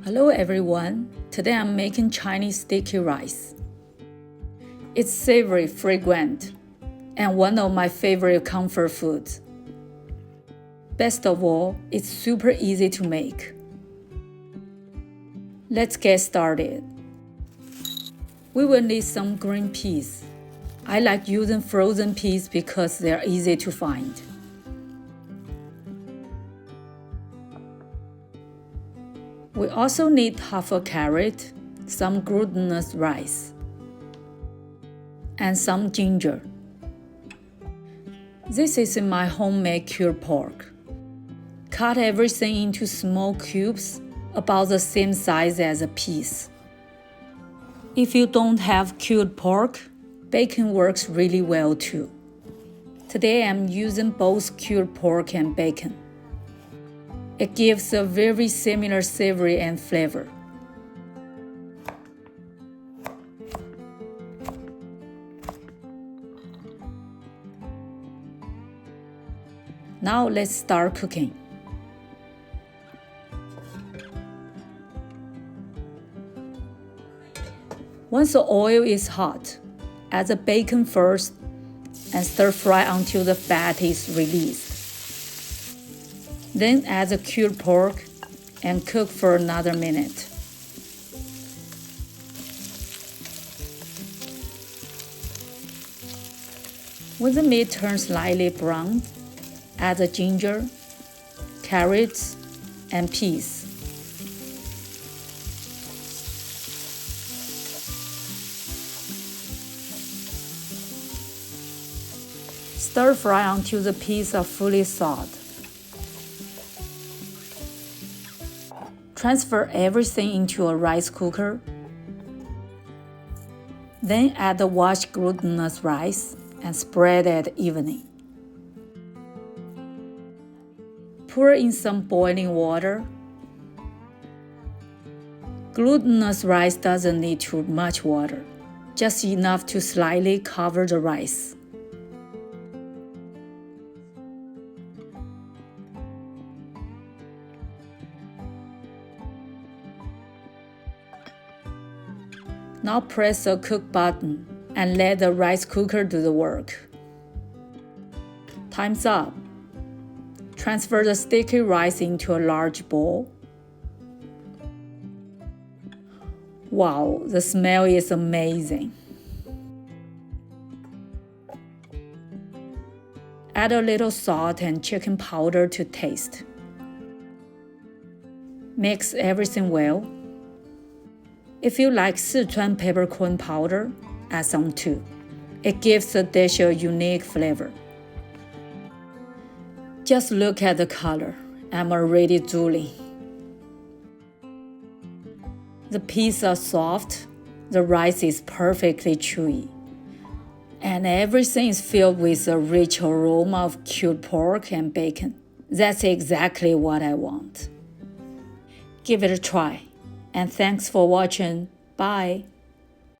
Hello everyone, today I'm making Chinese sticky rice. It's savory, fragrant, and one of my favorite comfort foods. Best of all, it's super easy to make. Let's get started. We will need some green peas. I like using frozen peas because they're easy to find. We also need half a carrot, some glutinous rice, and some ginger. This is my homemade cured pork. Cut everything into small cubes about the same size as a piece. If you don't have cured pork, bacon works really well too. Today I'm using both cured pork and bacon. It gives a very similar savory and flavor. Now let's start cooking. Once the oil is hot, add the bacon first and stir fry until the fat is released. Then add the cured pork and cook for another minute. When the meat turns slightly brown, add the ginger, carrots, and peas. Stir fry until the peas are fully thawed. Transfer everything into a rice cooker. Then add the washed glutinous rice and spread it evenly. Pour in some boiling water. Glutinous rice doesn't need too much water, just enough to slightly cover the rice. Now press the cook button and let the rice cooker do the work. Time's up. Transfer the sticky rice into a large bowl. Wow, the smell is amazing. Add a little salt and chicken powder to taste. Mix everything well. If you like Sichuan peppercorn powder, add some too. It gives the dish a unique flavor. Just look at the color. I'm already drooling. The peas are soft, the rice is perfectly chewy, and everything is filled with a rich aroma of cured pork and bacon. That's exactly what I want. Give it a try. And thanks for watching. Bye.